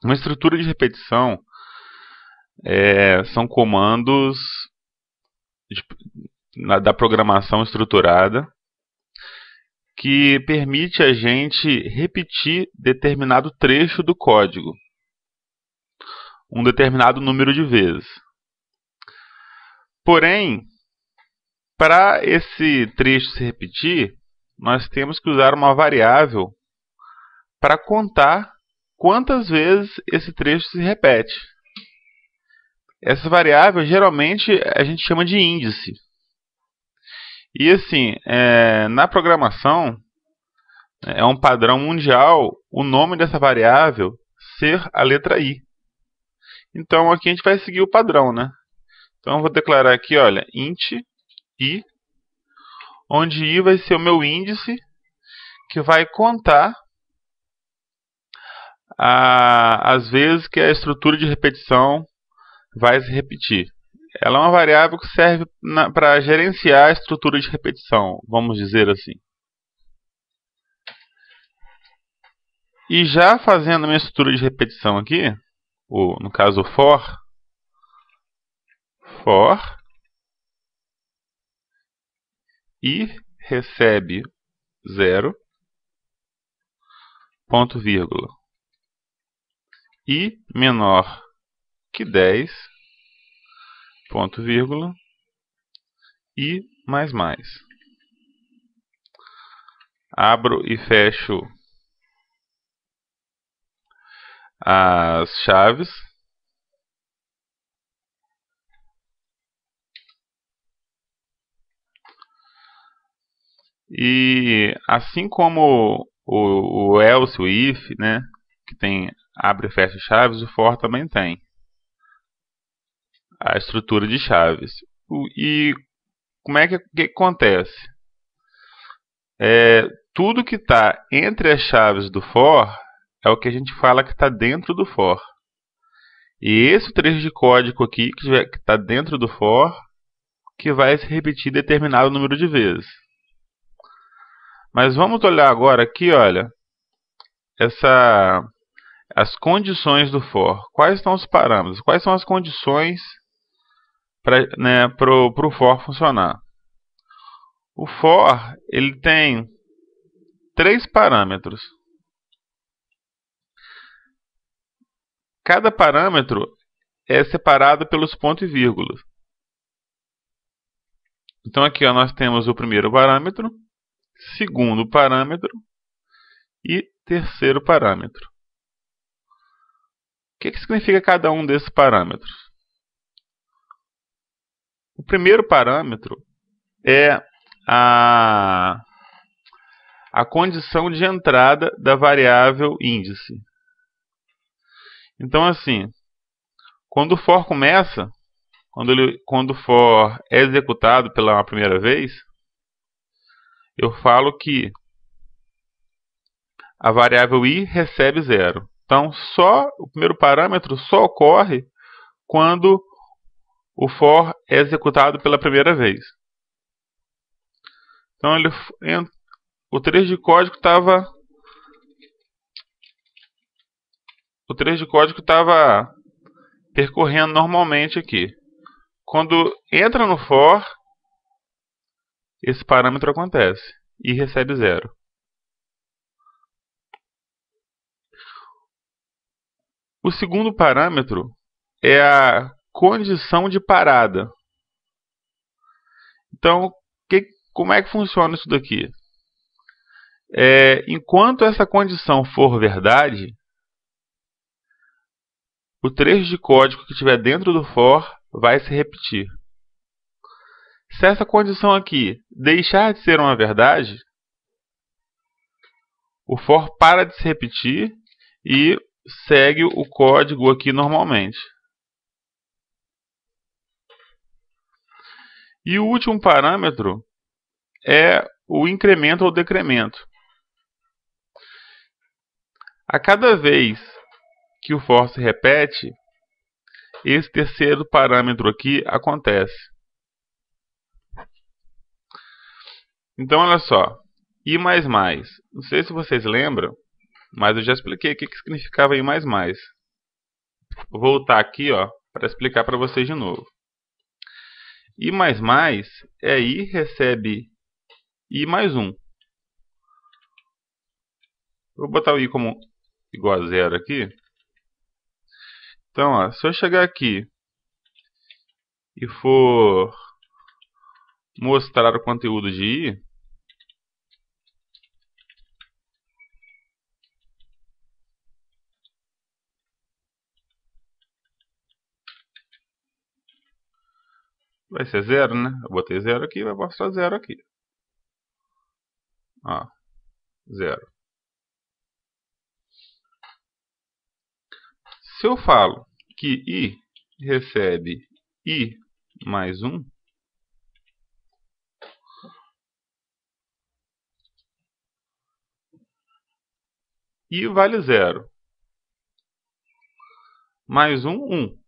Uma estrutura de repetição são comandos da programação estruturada que permite a gente repetir determinado trecho do código, um determinado número de vezes. Porém, para esse trecho se repetir, nós temos que usar uma variável para contar quantas vezes esse trecho se repete. Essa variável geralmente a gente chama de índice. E assim, na programação, é um padrão mundial o nome dessa variável ser a letra I. Então aqui a gente vai seguir o padrão, né? Então eu vou declarar aqui, olha, int I, onde I vai ser o meu índice que vai contar as vezes que a estrutura de repetição vai se repetir. Ela é uma variável que serve para gerenciar a estrutura de repetição, vamos dizer assim. E já fazendo a minha estrutura de repetição aqui, no caso for I recebe 0, ponto vírgula, I menor que 10, ponto vírgula, I mais mais. Abro e fecho as chaves. E assim como o else, o if, né, que tem abre e fecha chaves, o for também tem a estrutura de chaves. E como é que acontece? Tudo que está entre as chaves do for é o que a gente fala que está dentro do for. E esse trecho de código aqui, que está dentro do for, que vai se repetir determinado número de vezes. Mas vamos olhar agora aqui, olha, as condições do for. Quais são os parâmetros? Quais são as condições para o for funcionar? O for ele tem 3 parâmetros. Cada parâmetro é separado pelos pontos e vírgulas. Então aqui ó, nós temos o primeiro parâmetro, segundo parâmetro e terceiro parâmetro. O que significa cada um desses parâmetros? O primeiro parâmetro é a condição de entrada da variável índice. Então assim, quando o for começa, quando o for é executado pela primeira vez, eu falo que a variável I recebe 0. Então, o primeiro parâmetro só ocorre quando o for é executado pela primeira vez. Então, o trecho de código estava percorrendo normalmente aqui. Quando entra no for, esse parâmetro acontece e recebe 0. O segundo parâmetro é a condição de parada. Então, como é que funciona isso daqui? Enquanto essa condição for verdade, o trecho de código que estiver dentro do for vai se repetir. Se essa condição aqui deixar de ser uma verdade, o for para de se repetir e segue o código aqui normalmente. E o último parâmetro é o incremento ou decremento. A cada vez que o for se repete, esse terceiro parâmetro aqui acontece. Então, olha só, I++. Não sei se vocês lembram, mas eu já expliquei o que significava I++. voltar aqui, para explicar para vocês de novo. I++ é I recebe I mais 1. Vou botar o I como igual a 0 aqui. Então, se eu chegar aqui e for mostrar o conteúdo de I, vai ser 0, né? Eu botei 0 aqui, vai mostrar 0 aqui. 0. Se eu falo que I recebe I mais 1, I vale 0. Mais 1, 1.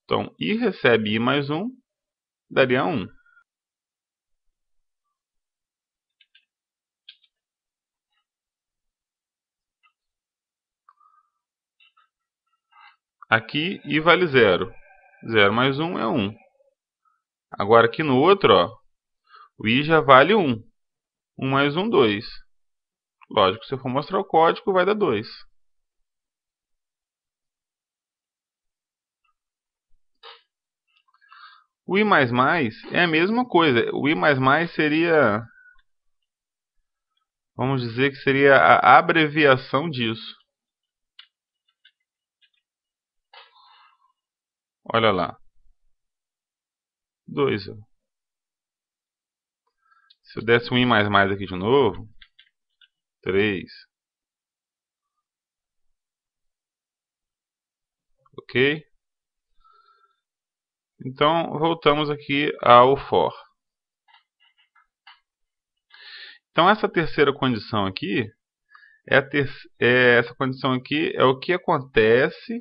Então, I recebe I mais 1, daria 1. Aqui, I vale 0. 0 mais 1 é 1. Agora, aqui no outro, o I já vale 1. 1 mais 1, 2. Lógico, se eu for mostrar o código, vai dar 2. O I++ é a mesma coisa. O I++ seria, vamos dizer que seria a abreviação disso. Olha lá. 2. Se eu desse um I++ aqui de novo, 3. Ok? Então, voltamos aqui ao for. Então, essa terceira condição aqui, essa condição aqui é o que acontece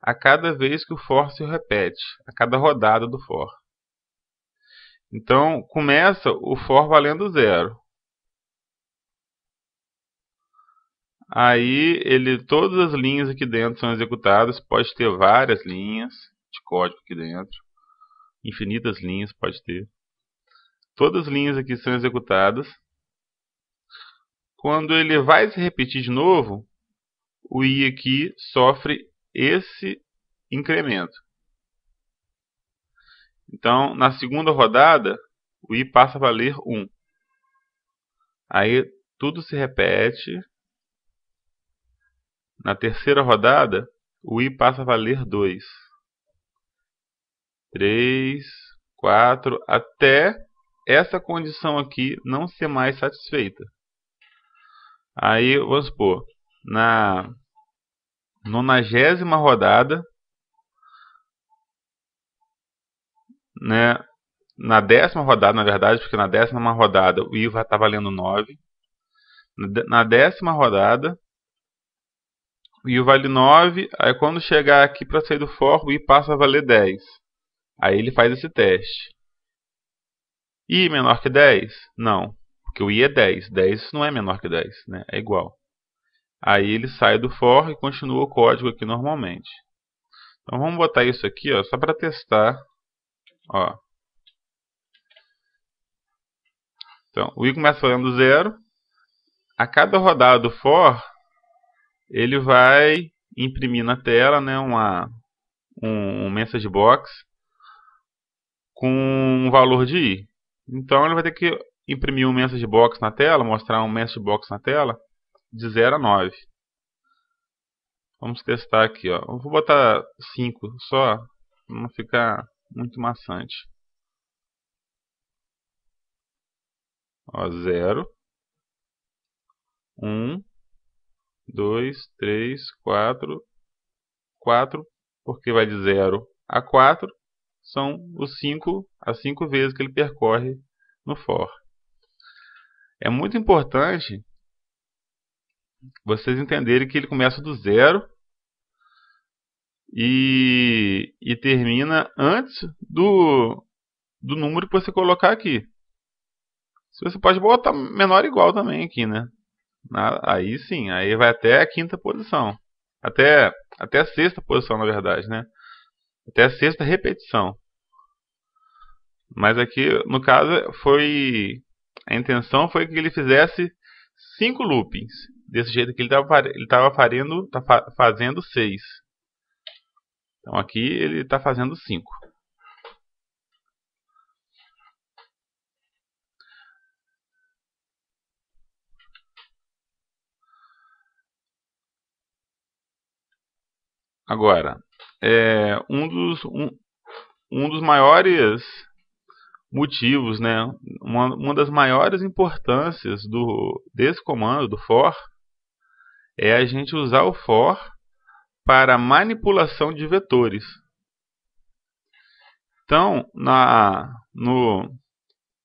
a cada vez que o for se repete, a cada rodada do for. Então, começa o for valendo 0. Aí, todas as linhas aqui dentro são executadas. Pode ter várias linhas de código aqui dentro. Infinitas linhas pode ter. Todas as linhas aqui são executadas. Quando ele vai se repetir de novo, o I aqui sofre esse incremento. Então, na segunda rodada, o I passa a valer 1. Aí, tudo se repete. Na terceira rodada, o I passa a valer 2. 3, 4, até essa condição aqui não ser mais satisfeita. Aí, vamos supor, na 90ª rodada, né, na 10ª rodada, na verdade, porque na 10ª rodada o I vai estar valendo 9. Na 10ª rodada, o I vale 9, aí quando chegar aqui para sair do for, o I passa a valer 10. Aí ele faz esse teste. I menor que 10? Não, porque o I é 10. 10 não é menor que 10, né? É igual. Aí ele sai do for e continua o código aqui normalmente. Então vamos botar isso aqui, só para testar. Então, o I começa valendo 0. A cada rodada do for, ele vai imprimir na tela, né, um message box com um valor de I. Então ele vai ter que imprimir um message box na tela, mostrar um message box na tela de 0 a 9. Vamos testar aqui, Eu vou botar 5 só, para não ficar muito maçante. 0, 1, 2, 3, 4, 4, porque vai de 0 a 4, são as 5 vezes que ele percorre no for. É muito importante vocês entenderem que ele começa do 0 e termina antes do número que você colocar aqui. Você pode botar menor ou igual também aqui, né? Aí sim, aí vai até a 5ª posição. Até até a sexta posição, na verdade, né? Até a sexta repetição. Mas aqui, no caso, a intenção foi que ele fizesse 5 loopings. Desse jeito que ele estava fazendo 6. Então aqui ele está fazendo 5. Agora, um dos maiores motivos, né, uma das maiores importâncias desse comando, do for, é a gente usar o for para manipulação de vetores. Então, na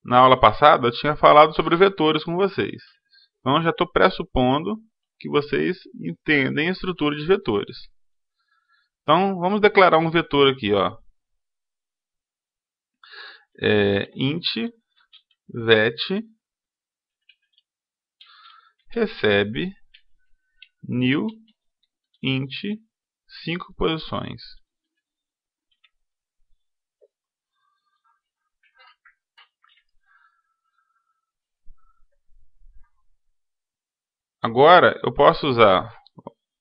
aula passada, eu tinha falado sobre vetores com vocês. Então, já estou pressupondo que vocês entendem a estrutura de vetores. Então, vamos declarar um vetor aqui, ó. Int vet recebe new int 5 posições. Agora, eu posso usar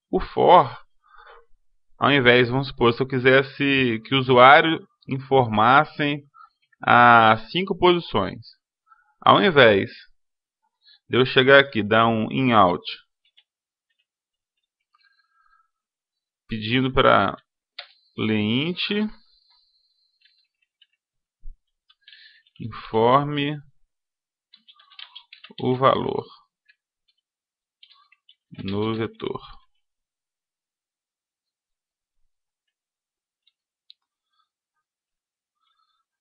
o for, ao invés, vamos supor, se eu quisesse que o usuário informassem as 5 posições. Ao invés de eu chegar aqui, dar um in-out, pedindo para ler int, informe o valor no vetor.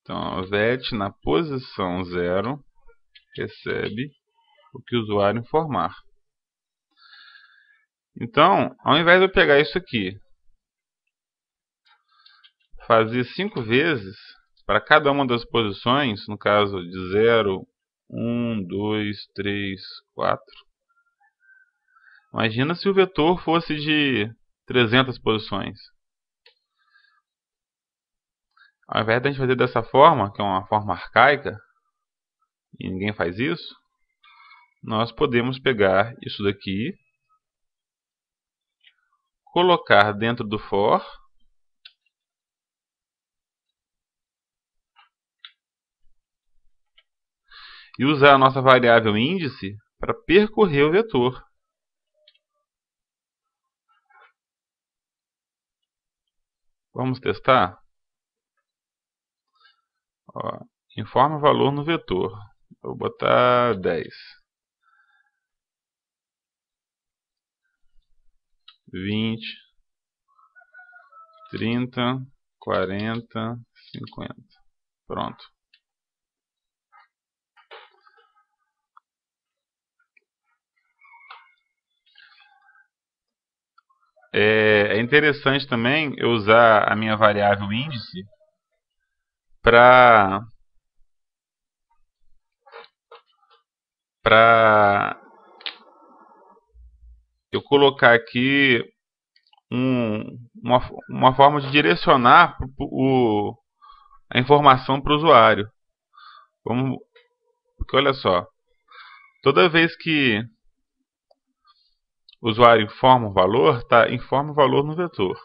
Então, vet na posição 0 recebe o que o usuário informar. Então, ao invés de eu pegar isso aqui, fazer 5 vezes para cada uma das posições, no caso de 0, 1, 2, 3, 4. Imagina se o vetor fosse de 300 posições. Ao invés de a gente fazer dessa forma, que é uma forma arcaica, e ninguém faz isso, nós podemos pegar isso daqui, colocar dentro do for, e usar a nossa variável índice para percorrer o vetor. Vamos testar? Ó, informa o valor no vetor. Vou botar 10. 20, 30, 40, 50. Pronto. É interessante também eu usar a minha variável índice para eu colocar aqui uma forma de direcionar a informação para o usuário. Porque olha só, toda vez que o usuário informa um valor, informa o valor no vetor.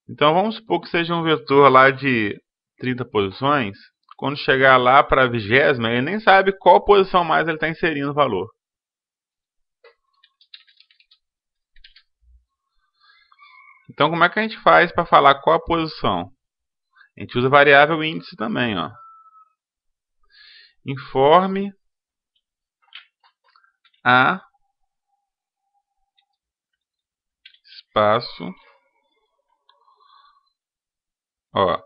Então vamos supor que seja um vetor lá de 30 posições. Quando chegar lá para a 20ª, ele nem sabe qual posição mais ele está inserindo o valor. Então como é que a gente faz para falar qual a posição? A gente usa a variável índice também, ó. Informe a espaço, ó,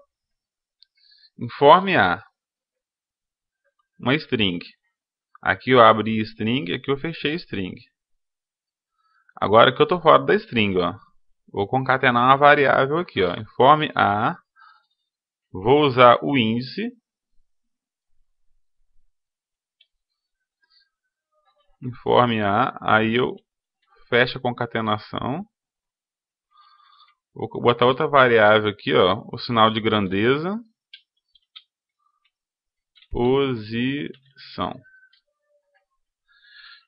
informe a uma string. Aqui eu abri string, aqui eu fechei string. Agora que eu estou fora da string, ó, vou concatenar uma variável aqui, ó, informe a, vou usar o índice, informe a, aí eu fecho a concatenação, Vou botar outra variável aqui, ó, o sinal de grandeza, posição.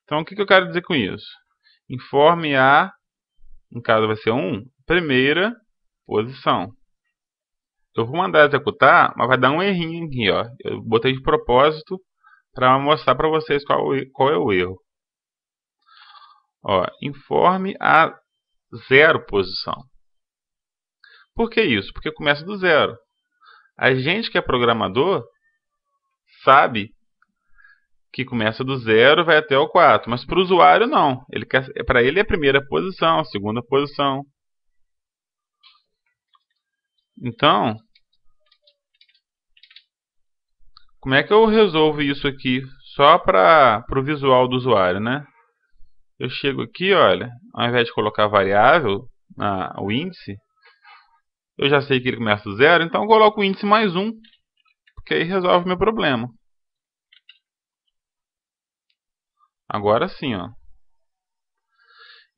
Então, o que eu quero dizer com isso? Informe a, no caso vai ser 1, primeira posição. Eu vou mandar executar, mas vai dar um errinho aqui, ó. Eu botei de propósito para mostrar para vocês qual é o erro. Ó, informe a 0 posição. Por que isso? Porque começa do 0. A gente que é programador sabe que começa do 0 e vai até o 4, mas para o usuário não. Para ele é a primeira posição, a segunda posição. Então, como é que eu resolvo isso aqui só para o visual do usuário, né? Eu chego aqui, olha, ao invés de colocar variável, o índice, eu já sei que ele começa do 0, então eu coloco o índice mais 1, porque aí resolve o meu problema. Agora sim, ó.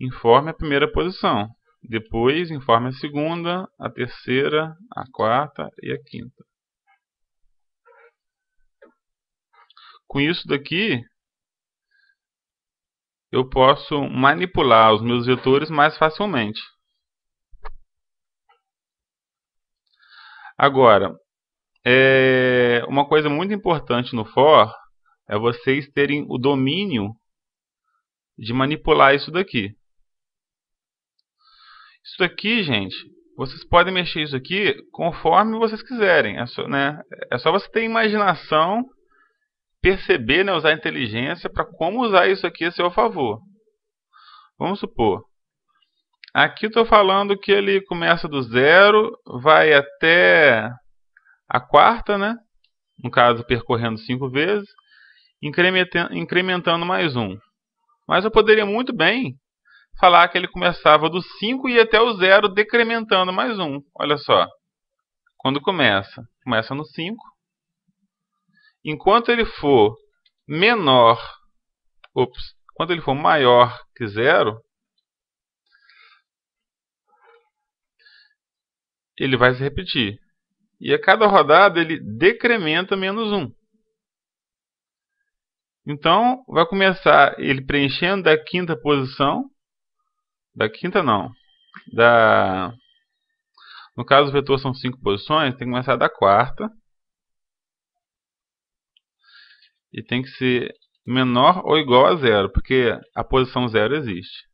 Informe a primeira posição. Depois, informe a segunda, a terceira, a quarta e a quinta. Com isso daqui, eu posso manipular os meus vetores mais facilmente. Agora, uma coisa muito importante no for é vocês terem o domínio de manipular isso daqui. Isso daqui, gente, vocês podem mexer isso aqui conforme vocês quiserem. É só você ter imaginação, perceber, né, usar inteligência para como usar isso aqui a seu favor. Vamos supor, aqui eu estou falando que ele começa do 0, vai até a quarta, né? No caso, percorrendo 5 vezes, incrementando mais 1. Mas eu poderia muito bem falar que ele começava do 5 e ia até o 0, decrementando mais 1. Olha só, quando começa no 5. Enquanto ele for quando ele for maior que 0, ele vai se repetir. E a cada rodada ele decrementa menos 1. Então, vai começar ele preenchendo da quinta posição. Da quinta não. No caso, o vetor são 5 posições, tem que começar da quarta. E tem que ser menor ou igual a 0, porque a posição 0 existe.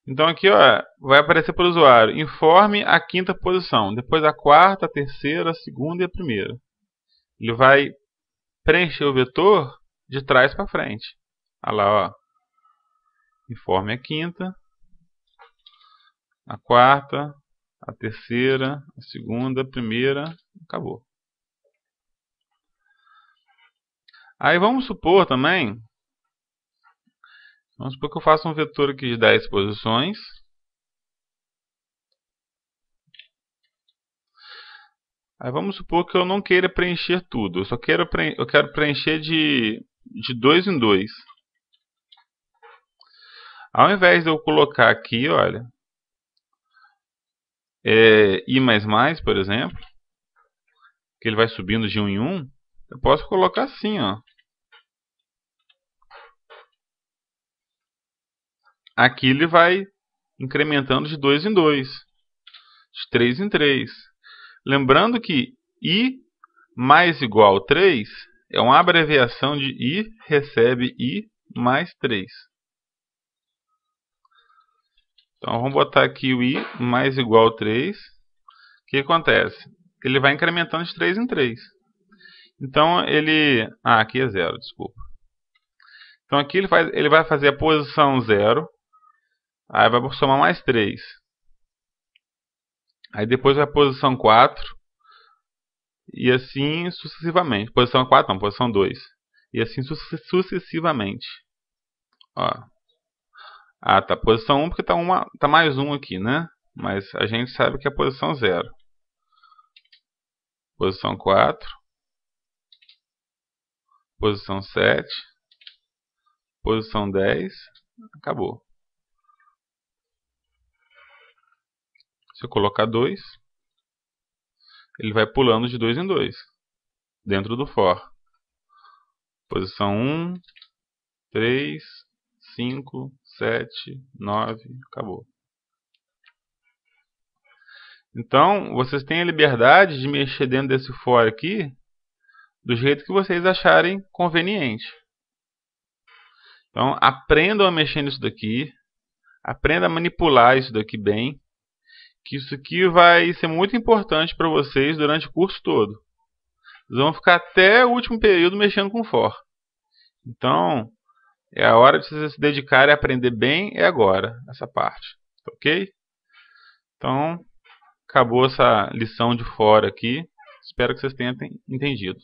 Então aqui, ó, vai aparecer para o usuário: informe a quinta posição, depois a quarta, a terceira, a segunda e a primeira. Ele vai preencher o vetor de trás para frente. Olha lá, ó. Informe a quinta, a quarta, a terceira, a segunda, a primeira, acabou. Aí vamos supor também, que eu faça um vetor aqui de 10 posições. Aí vamos supor que eu não queira preencher tudo, eu quero preencher de 2 em 2. Ao invés de eu colocar aqui, olha, i++, por exemplo, que ele vai subindo de 1 em 1, eu posso colocar assim, ó. Aqui ele vai incrementando de 2 em 2, de 3 em 3. Lembrando que i mais igual a 3 é uma abreviação de i recebe i mais 3. Então vamos botar aqui o i mais igual a 3. O que acontece? Ele vai incrementando de 3 em 3. Então ele... aqui é 0, desculpa. Então aqui ele vai fazer a posição 0. Aí vai somar mais 3. Aí depois vai a posição 4. E assim sucessivamente. Posição 4 não, posição 2. E assim sucessivamente. Ó. Tá. Posição 1 porque tá mais 1 aqui, né? Mas a gente sabe que é a posição 0. Posição 4. Posição 7. Posição 10. Acabou. você colocar 2, ele vai pulando de 2 em 2, dentro do for. Posição 1, 3, 5, 7, 9, acabou. Então, vocês têm a liberdade de mexer dentro desse for aqui do jeito que vocês acharem conveniente. Então, aprendam a mexer nisso daqui, aprendam a manipular isso daqui bem, que isso aqui vai ser muito importante para vocês durante o curso todo. Vocês vão ficar até o último período mexendo com for. Então, é a hora de vocês se dedicarem a aprender bem, é agora, essa parte. Ok? Então, acabou essa lição de for aqui. Espero que vocês tenham entendido.